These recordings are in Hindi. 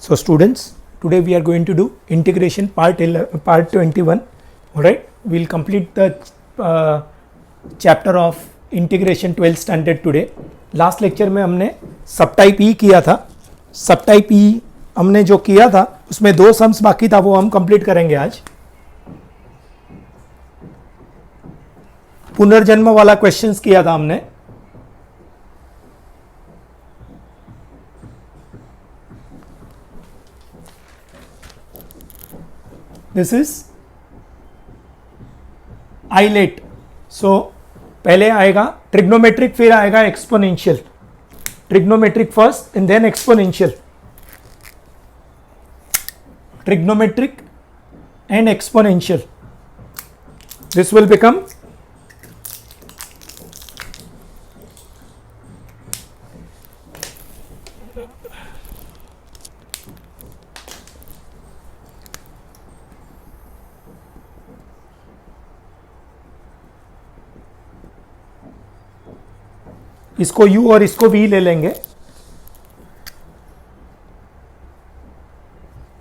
So students, today we are going to do integration part 21. Alright, we will complete the chapter of integration 12th standard today. Last lecture में हमने सब टाइप ई किया था. सब टाइप ई हमने जो किया था उसमें दो सम्स बाकी था, वो हम कंप्लीट करेंगे आज. पुनर्जन्म वाला क्वेश्चंस किया था हमने. This is islet. सो पहले आएगा ट्रिग्नोमेट्रिक, फिर आएगा exponential. Trigonometric first and then exponential. Trigonometric and exponential. This will become इसको u और इसको v ले लेंगे.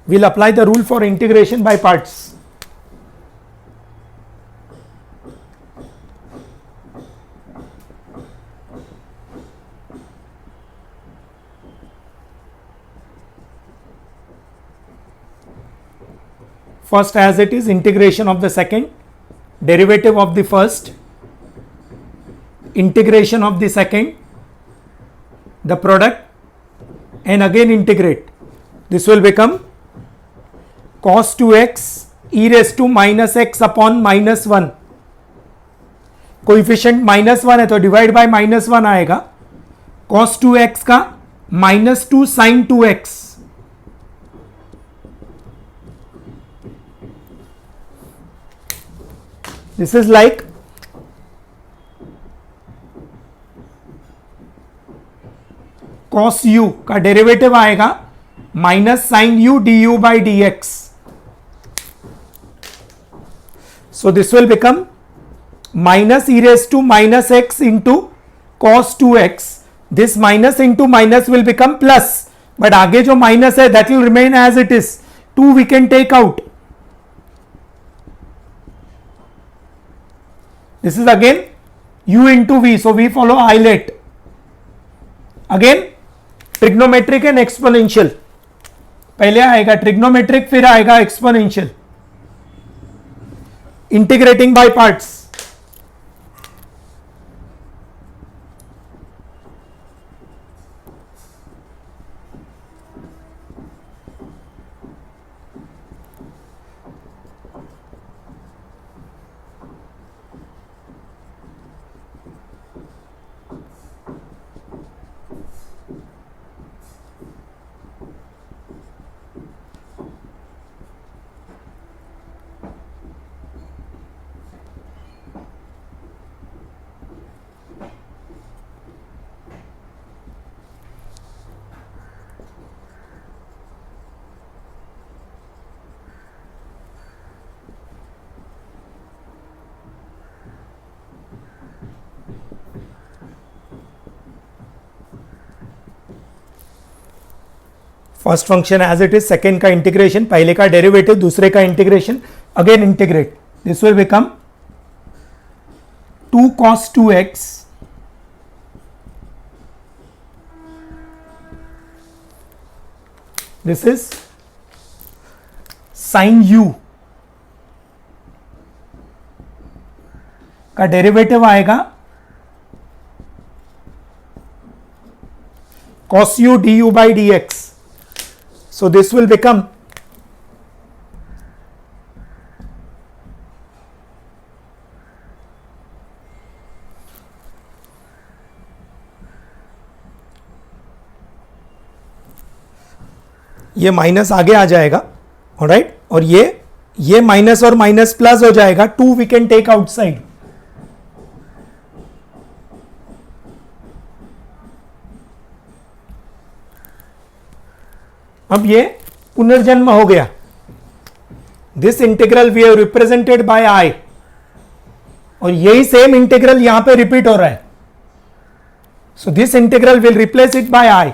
We'll apply the rule for integration by parts. First, as it is, integration of the second, derivative of the first, integration of the second, the product, and again integrate. This will become cos 2x e raised to minus x upon minus 1. Coefficient -1 है तो डिवाइड बाय -1 आएगा. cos 2x का -2 sin 2x. This is like cos u का डेरिवेटिव आएगा minus sine u du by dx. So this will become minus e raised to minus x into cos 2x. This minus into minus will become plus, but आगे जो minus है that will remain as it is. 2 we can take out. This is again u into v, so we follow Eilert. Again trigonometric and exponential. पहले आएगा ट्रिग्नोमेट्रिक, फिर आएगा exponential. Integrating by parts. First function as it is, second का इंटीग्रेशन, पहले का डेरिवेटिव, दूसरे का integration, again integrate. This will become 2 cos 2x this इज sin u का डेरिवेटिव आएगा cos u du by dx. So this will become ये माइनस आगे आ जाएगा. ऑलराइट, और ये माइनस और माइनस प्लस हो जाएगा. 2 वी कैन टेक आउटसाइड. अब ये पुनर्जन्म हो गया. This integral we have represented by I, और यही सेम इंटीग्रल यहां पे रिपीट हो रहा है. So this integral will replace it by I.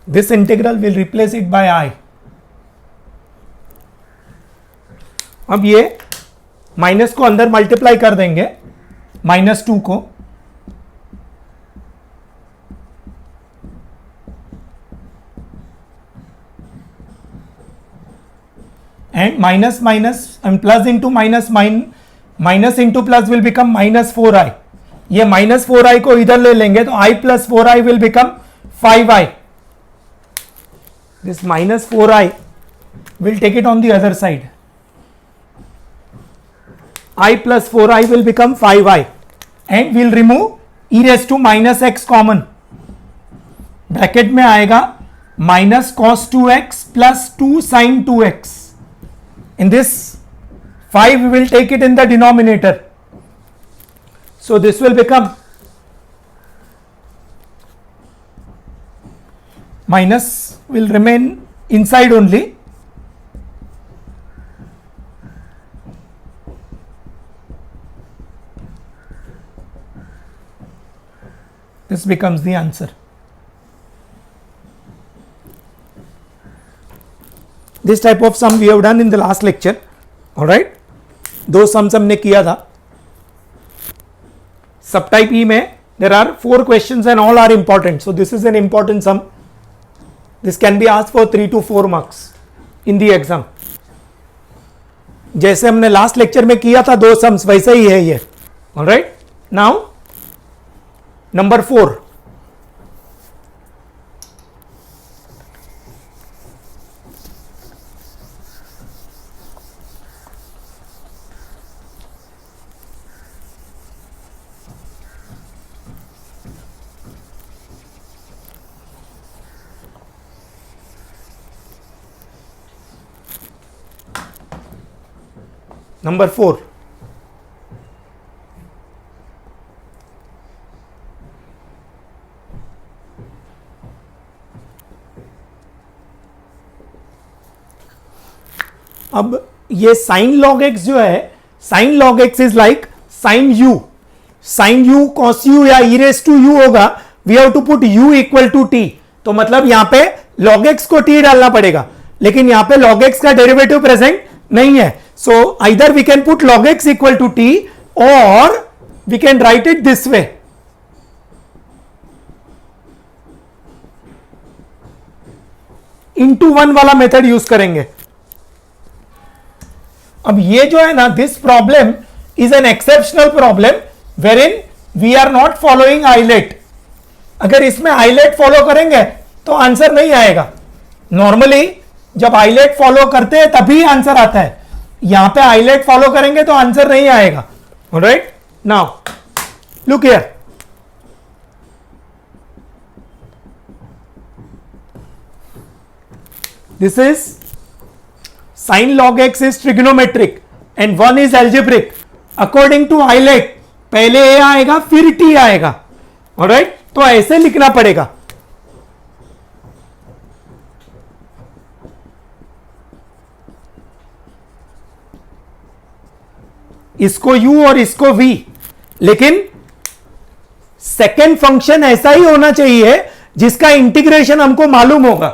This integral will replace it by I. अब ये माइनस को अंदर मल्टीप्लाई कर देंगे, -2 को, and minus minus and plus into minus minus into plus will become -4i. ये -4i को इधर ले लेंगे तो i plus 4i will become 5i. This -4i will take it on the other side. I plus 4i will become 5i and we'll remove e raised to minus x common. Bracket में आएगा minus cos 2x plus 2 sin 2x. In this 5 we will take it in the denominator. So this will become minus will remain inside only. This becomes the answer. This type of sum we have done in the last lecture. All right, दो sums हमने किया था. Subtype E में there are 4 questions and all are important. So this is an important sum. This can be asked for 3 to 4 marks in the exam. जैसे हमने लास्ट लेक्चर में किया था 2 सम्स, वैसे ही है ये. All right, now number 4. Number 4. अब ये साइन लॉग एक्स जो है, sine log x is like sine u. Sine u cos u या ई रेस टू यू होगा, we have to put u equal to t. तो मतलब यहां पे लॉग एक्स को टी डालना पड़ेगा, लेकिन यहां पे लॉग एक्स का डेरिवेटिव प्रेजेंट नहीं है. So either we can put log x equal to t or we can write it this way. Into 1 वाला मेथड यूज करेंगे. अब ये जो है ना, this problem is an exceptional problem wherein we are not following ILATE. अगर इसमें आइलेट फॉलो करेंगे तो आंसर नहीं आएगा. नॉर्मली जब आइलेट फॉलो करते हैं तभी आंसर आता है. यहां पे आइलेट फॉलो करेंगे तो आंसर नहीं आएगा. Alright, now look here. This is sine log x is trigonometric and 1 is algebraic. According to ILATE पहले ए आएगा फिर टी आएगा. ऑलराइट, तो ऐसे लिखना पड़ेगा. इसको u और इसको v, लेकिन सेकेंड फंक्शन ऐसा ही होना चाहिए जिसका इंटीग्रेशन हमको मालूम होगा.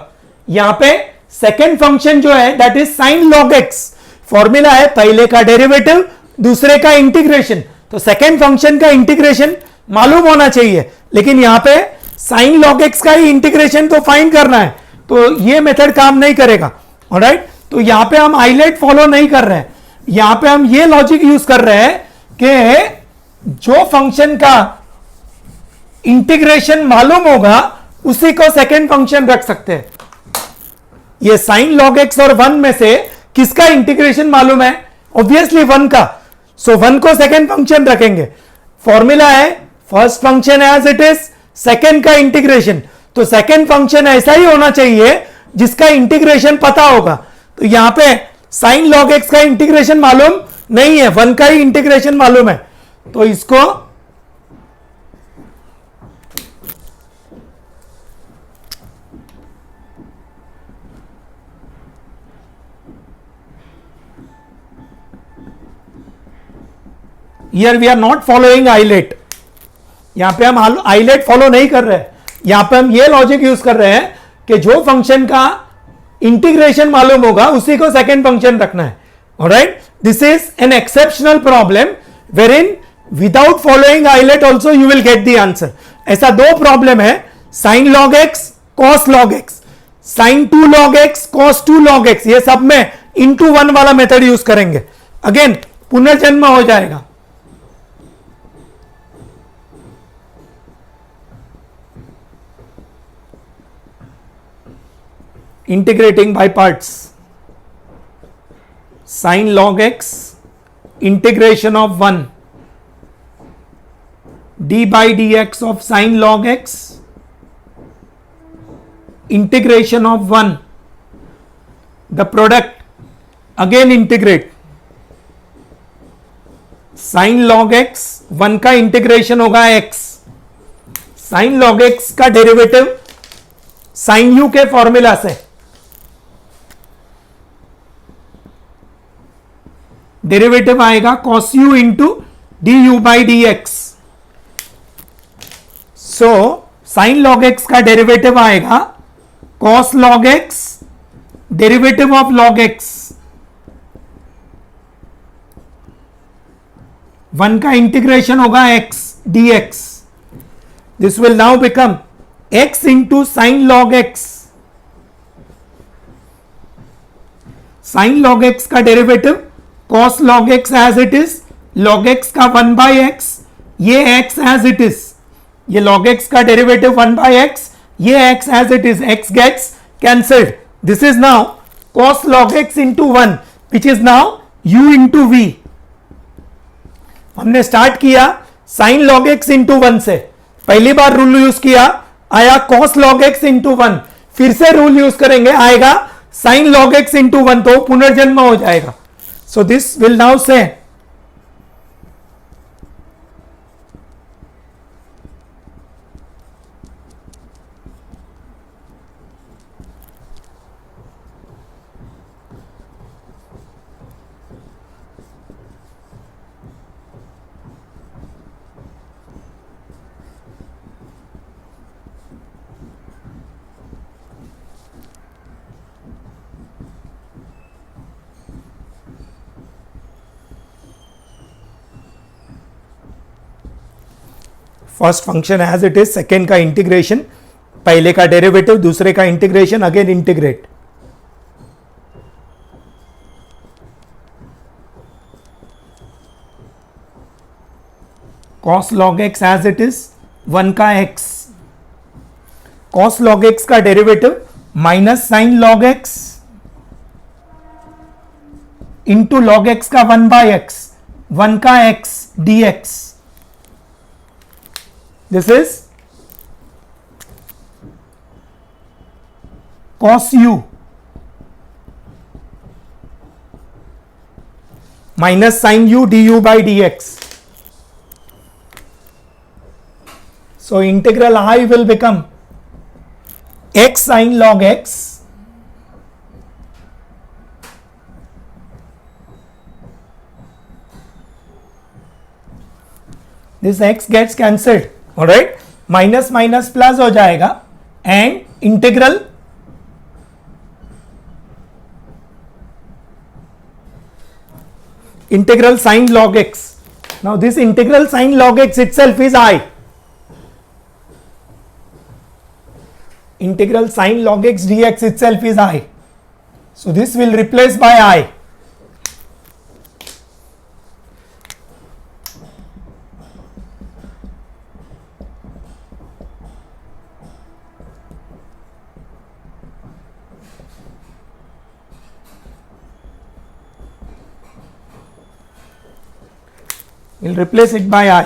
यहां पे सेकेंड फंक्शन जो है that is sine log x. Formula है पहले का डेरिवेटिव दूसरे का इंटीग्रेशन. तो सेकेंड फंक्शन का इंटीग्रेशन मालूम होना चाहिए, लेकिन यहां पे साइन लॉग एक्स का ही इंटीग्रेशन तो फाइंड करना है. तो ये मेथड काम नहीं करेगा. ऑलराइट, तो यहां पे हम आइलेट फॉलो नहीं कर रहे हैं. यहां पे हम ये लॉजिक यूज कर रहे हैं कि जो फंक्शन का इंटीग्रेशन मालूम होगा उसी को सेकेंड फंक्शन रख सकते हैं. ये साइन लॉग एक्स और 1 में से किसका इंटीग्रेशन मालूम है? ऑब्वियसली 1 का. सो 1 को सेकेंड फंक्शन रखेंगे. फॉर्मूला है first function as it is, second का इंटीग्रेशन. तो सेकेंड फंक्शन ऐसा ही होना चाहिए जिसका इंटीग्रेशन पता होगा. तो यहां पे साइन लॉग एक्स का इंटीग्रेशन मालूम नहीं है, 1 का ही इंटीग्रेशन मालूम है. तो इसको here we are not following ILATE. यहां पे हम आइलेट फॉलो नहीं कर रहे हैं. यहां पे हम ये लॉजिक यूज कर रहे हैं कि जो फंक्शन का इंटीग्रेशन मालूम होगा उसी को सेकेंड फंक्शन रखना है. Alright, this is an exceptional problem wherein without following ILATE also you will get the answer. ऐसा दो प्रॉब्लम है, sine log x cos log x, sine 2 log x cos 2 log x, ये सब में इनटू 1 वाला मेथड यूज करेंगे. अगेन पुनर्जन्म हो जाएगा. Integrating by parts, sign log x integration of 1 d by dx of sin log x integration of 1, the product again integrate, sin log x 1 का इंटीग्रेशन होगा x, sin log x का डेरिवेटिव sin u के फॉर्मूला से, डेरिवेटिव आएगा cos u into du by dx. So sine log x का डेरिवेटिव आएगा cos log x derivative of log x, 1 का इंटीग्रेशन होगा x dx. This will now become x into sine log x. Sine log x का derivative cos log x as it is, log x का 1 by x, ये x एज इट इज, ये log x का डेरिवेटिव 1 by x, ये x as it is, x gets cancelled. This is now cos log x into 1 which is now u into v. हमने स्टार्ट किया sin log x into 1 से, पहली बार रूल यूज किया आया cos log x into 1, फिर से रूल यूज करेंगे आएगा sin log x into 1, तो पुनर्जन्म हो जाएगा. So this will now say first function as it is, second का इंटीग्रेशन, पहले का डेरिवेटिव दूसरे का integration, again integrate. cos log x as it is 1 का x, cos log x का derivative minus sine log x into log x का 1 by x, 1 का x dx. This is cos u minus sin u du by dx. So integral I will become x sin log x this x gets cancelled. Alright, minus minus plus हो जाएगा and integral sin log x. Now this integral sin log x itself is I. Integral sin log x dx itself is I. So this will replace by I. We'll replace it by I.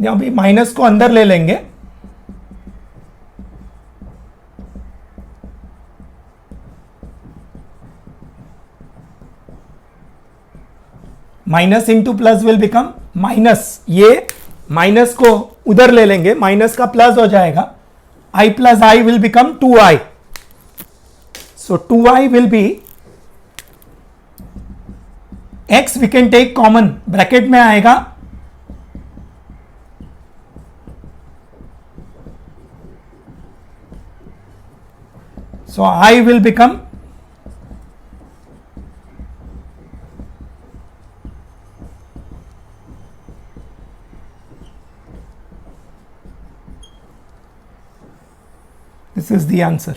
अभी माइनस को अंदर ले लेंगे, minus into plus will become minus, ये माइनस को उधर ले लेंगे, माइनस का प्लस हो जाएगा, I plus I will become 2I. So 2I will be x we can take common, bracket में आएगा so I will become this is the answer.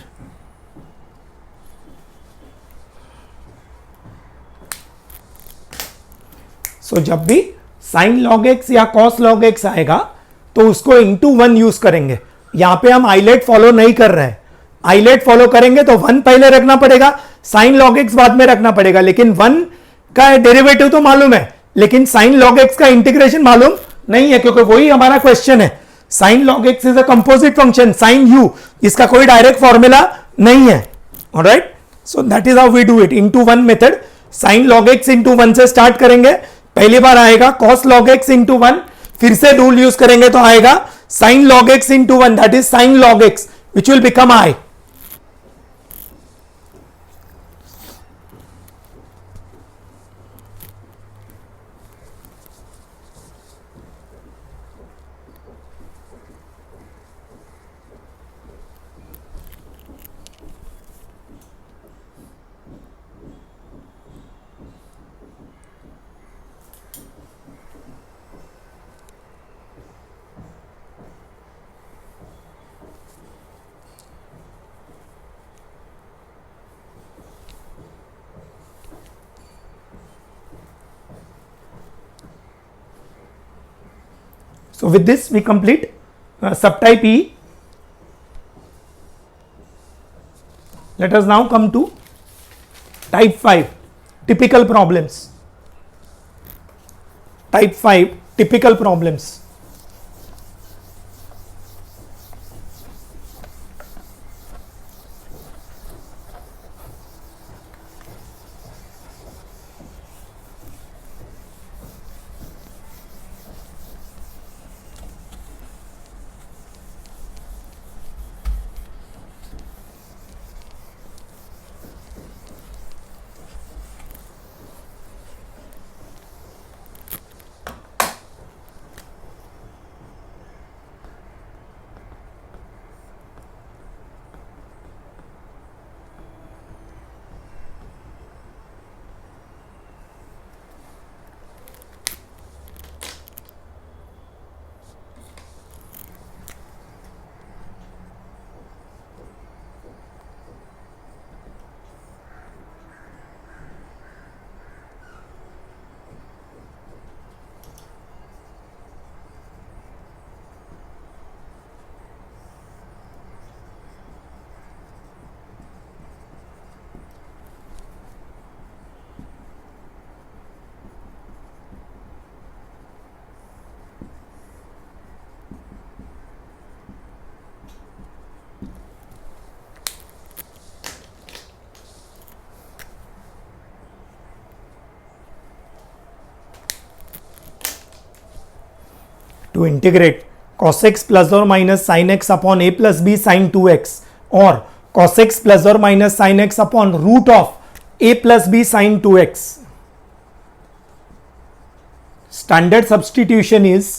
So जब भी sin log x या cos log x आएगा तो उसको इंटू 1 यूज करेंगे. यहां पे हम आइलेट फॉलो नहीं कर रहे हैं. आइलेट फॉलो करेंगे तो 1 पहले रखना पड़ेगा, sin log x बाद में रखना पड़ेगा. लेकिन 1 का डेरिवेटिव तो मालूम है, लेकिन sin log x का इंटीग्रेशन मालूम नहीं है, क्योंकि वही हमारा क्वेश्चन है. sin log x is a composite function, sin u इसका कोई डायरेक्ट फॉर्मूला नहीं है. Alright, so that is how we do it. Into 1 method. sin log x into 1 से स्टार्ट करेंगे. पहली बार आएगा cos log x इंटू 1, फिर से रूल यूज करेंगे तो आएगा sin log x into 1, that is sin log x which will become I. So with this we complete subtype E. Let us now come to type 5 typical problems. Type 5 typical problems. To integrate cos x plus or minus sin x upon a plus b sin 2x or cos x plus or minus sin x upon root of a plus b sin 2x. Standard substitution is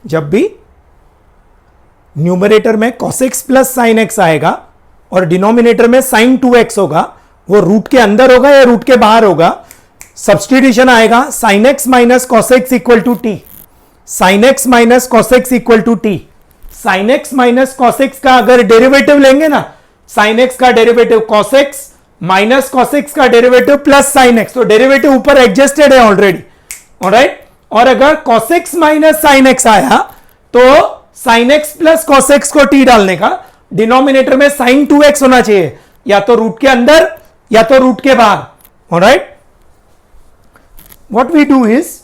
जब भी न्यूमरेटर में cos x plus sin x आएगा और डिनोमिनेटर में sin 2x होगा, वो रूट के अंदर होगा या रूट के बाहर होगा, सब्सटीट्यूशन आएगा sin x minus cos x equal to t. sin x minus cos x equal to t. sin x minus cos x का अगर डेरिवेटिव लेंगे ना, sin x का derivative cos x minus cos x का डेरिवेटिव प्लस sin x, तो डेरिवेटिव ऊपर एडजस्टेड है ऑलरेडी. ऑलराइट, और अगर cos x minus sin x आया तो sin x plus cos x को t डालने का, डिनोमिनेटर में sin 2x होना चाहिए, या तो रूट के अंदर या तो रूट के बाहर. Alright, what we do is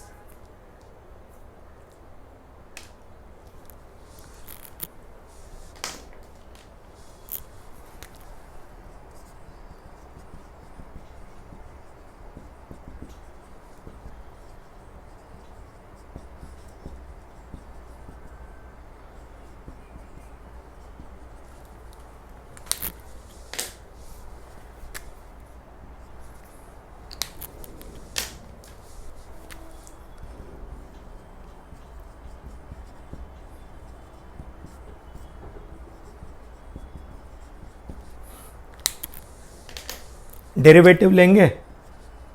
derivative लेंगे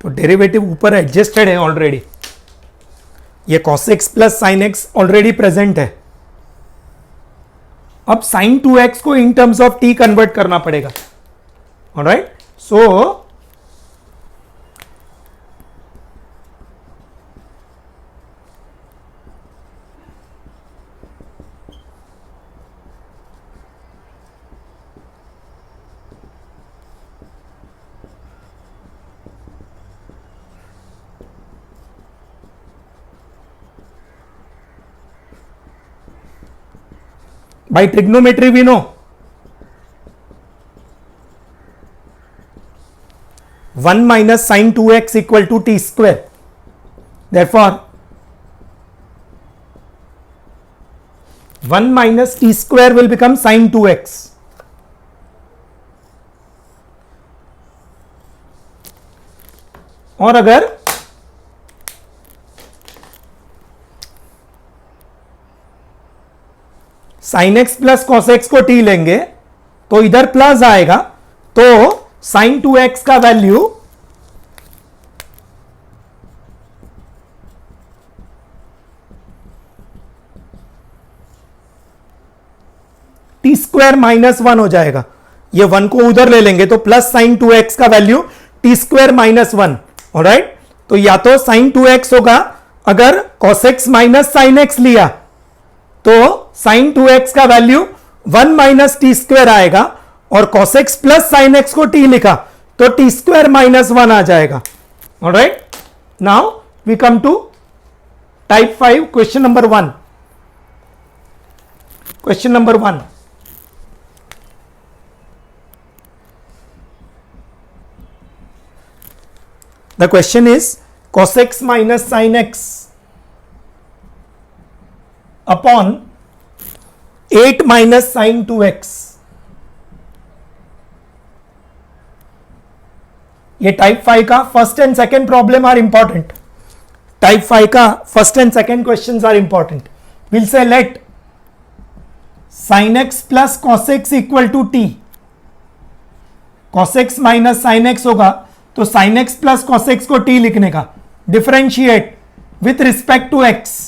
तो डेरिवेटिव ऊपर एडजस्टेड है ऑलरेडी, ये cos x plus sine x already present है. अब sin 2x को in terms of t convert करना पड़ेगा. Alright, so by trigonometry we know 1 minus sin 2x equal to t square. Therefore 1 minus t square will become sin 2x. और अगर sine x plus cos x को टी लेंगे तो इधर प्लस आएगा, तो साइन 2x का वैल्यू टी स्क्वायर माइनस 1 हो जाएगा. ये 1 को उधर ले लेंगे तो प्लस साइन 2x का value T square minus 1. Alright, तो या तो साइन 2x होगा, अगर cos x minus sine x लिया तो साइन 2x का वैल्यू 1 माइनस टी स्क्वायर आएगा, और cos x plus sine x को t लिखा तो टी स्क्वायर माइनस 1 आ जाएगा. Alright, now we come to type 5 question number 1. Question number 1, the question is cos x minus sine x upon 8 minus sin 2x. ये टाइप 5 का first and second problem are important. Type 5 का first and second questions are important. Will say let sin x plus cos x equal to t. cos x minus sin x होगा तो sin x plus cos x को t लिखने का. Differentiate with respect to x.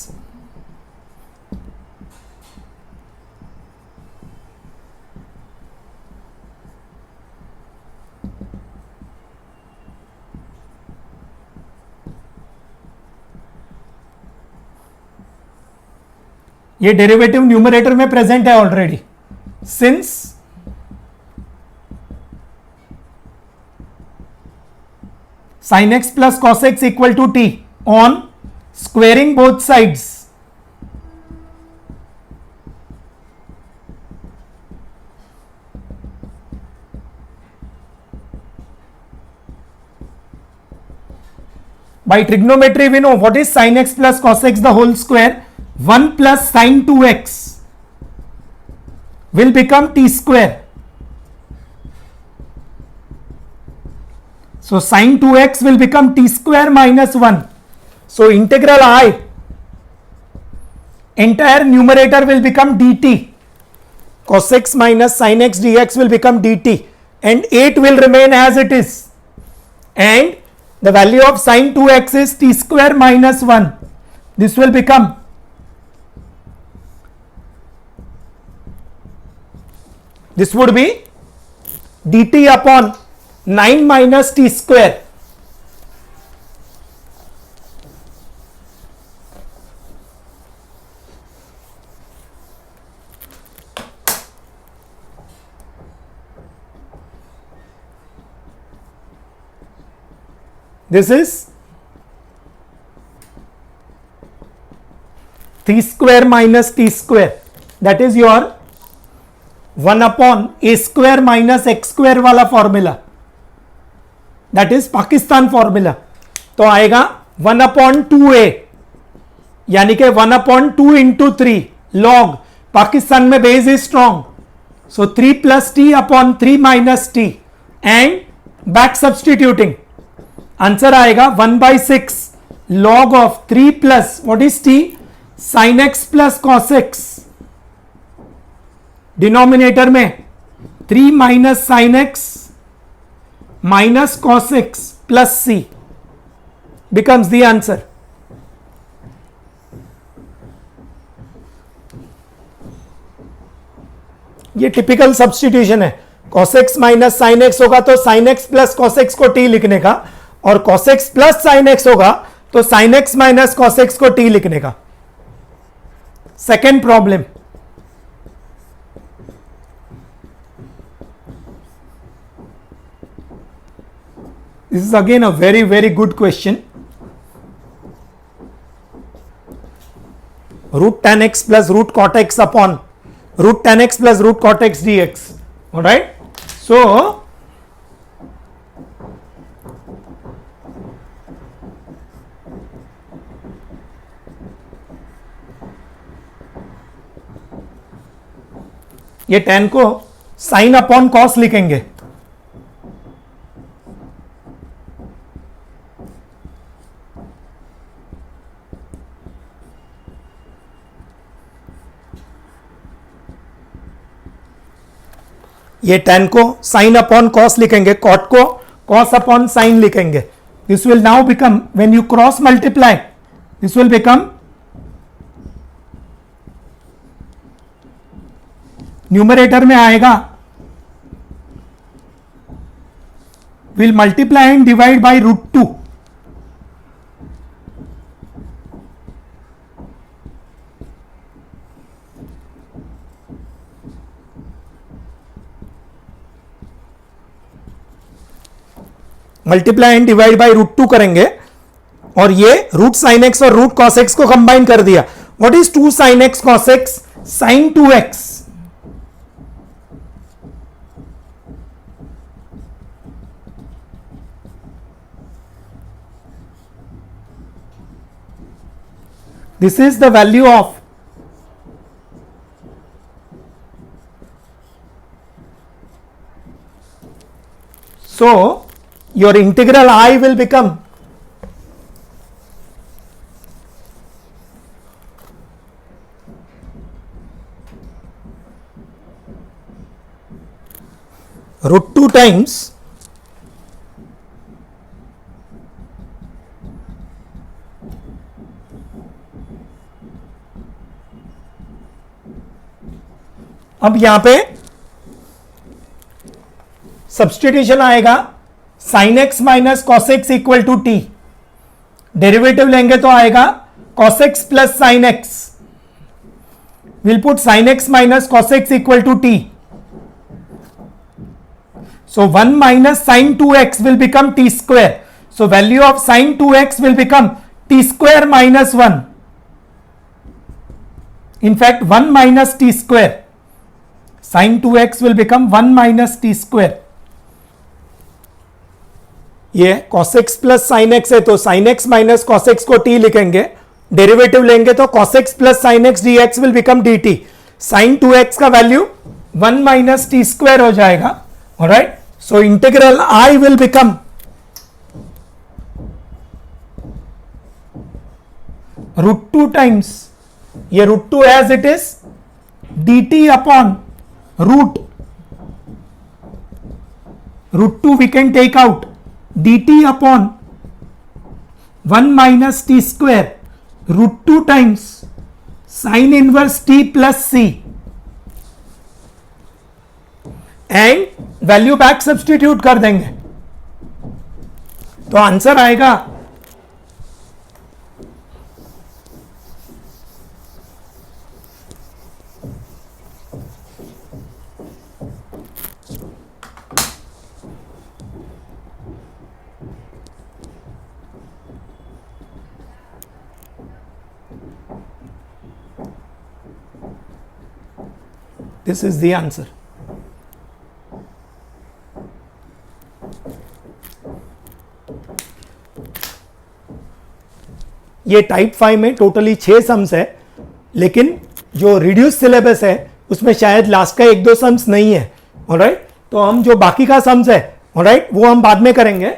ये डेरिवेटिव न्यूमरेटर में प्रेजेंट है already. Since sin x plus cos x equal to t on squaring both sides, by trigonometry we know what is sin x plus cos x the whole square. 1 plus sin 2x will become t square. So sin 2x will become t square minus 1. So integral I, entire numerator will become dt. Cos x minus sin x dx will become dt, and 8 will remain as it is. And the value of sin 2x is t square minus 1. This will become this would be dt upon 9 minus t square. This is t square minus t square, that is your 1 upon a square minus x square वाला formula, that is Pakistan formula. तो आएगा 1 upon 2a, यानी कि 1 upon 2 into 3 log. पाकिस्तान में base is strong, so 3 plus t upon 3 minus t, and back substituting answer आएगा 1/6 log of 3 plus what is t sin x plus cos x. Denominator में 3 minus sin x minus cos x plus c becomes the answer. ये टिपिकल सब्स्टिट्यूशन है. cos x minus sine x होगा तो sine x plus cos x को t लिखने का, और cos x plus sine x होगा तो sine x minus cos x को t लिखने का. Second problem, this is again a very very good question. Root tan x plus root cot x upon root tan x plus root cot x dx. All right. So ये tan को sin अपॉन cos लिखेंगे. ये tan को sin अपॉन cos लिखेंगे, cot को cos अपॉन sin लिखेंगे. This will now become, when you cross multiply, this will become numerator में आएगा, will multiply and divide by root 2. Multiply and divide by root 2 करेंगे, और ये रूट साइन एक्स और रूट कॉस एक्स को कंबाइन कर दिया. What is 2 sine x cos x? Sine 2x. This is the value of so your integral I will become root 2 times अब यहां पे सब्स्टिट्यूशन आएगा, sine x minus cos x equal to t. Derivative लेंगे तो आएगा cos x plus sine x. Will put sine x minus cos x equal to t. So 1 minus sine 2x will become t square. So value of sine 2x will become t square minus 1. In fact 1 minus t square. Sin 2x will become 1 minus t square. ये cos x plus sine x है तो sine x minus cos x को t लिखेंगे. डेरिवेटिव लेंगे तो cos x plus sine x dx will become dt. Sine 2x का वैल्यू 1 माइनस t स्क्वायर हो जाएगा. Alright, so integral I will become √2 times ये √2 as it is dt upon √2 we can take out dt upon 1 minus t square √2 times sin inverse t plus c and value back substitute कर देंगे तो आंसर आएगा This is the answer. ये टाइप 5 में टोटली 6 सम्स है, लेकिन जो रिड्यूस सिलेबस है उसमें शायद लास्ट का 1-2 सम्स नहीं है. ऑलराइट, तो हम जो बाकी का सम्स है ऑलराइट वो हम बाद में करेंगे.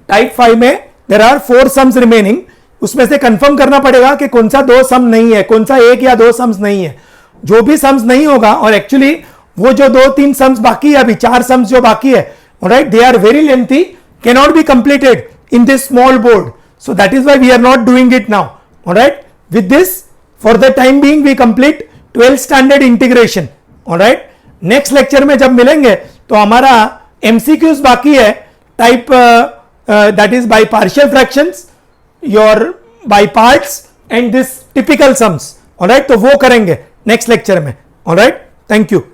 टाइप 5 में देयर आर 4 सम्स रिमेनिंग. उसमें से कंफर्म करना पड़ेगा कि कौन सा 2 सम नहीं है, कौन सा 1 या 2 सम्स नहीं है. जो भी सम्स नहीं होगा, और एक्चुअली वो जो 2-3 सम्स बाकी है, अभी 4 सम्स जो बाकी है Alright, they are very lengthy, cannot be completed in this small board. So that is why we are not doing it now. Alright, with this, for the time being, we complete 12th standard integration. Alright, next lecture में जब मिलेंगे तो हमारा MCQs बाकी है, type that is by partial fractions, your by parts and this typical sums. Alright, तो वो करेंगे next lecture में. Alright, thank you.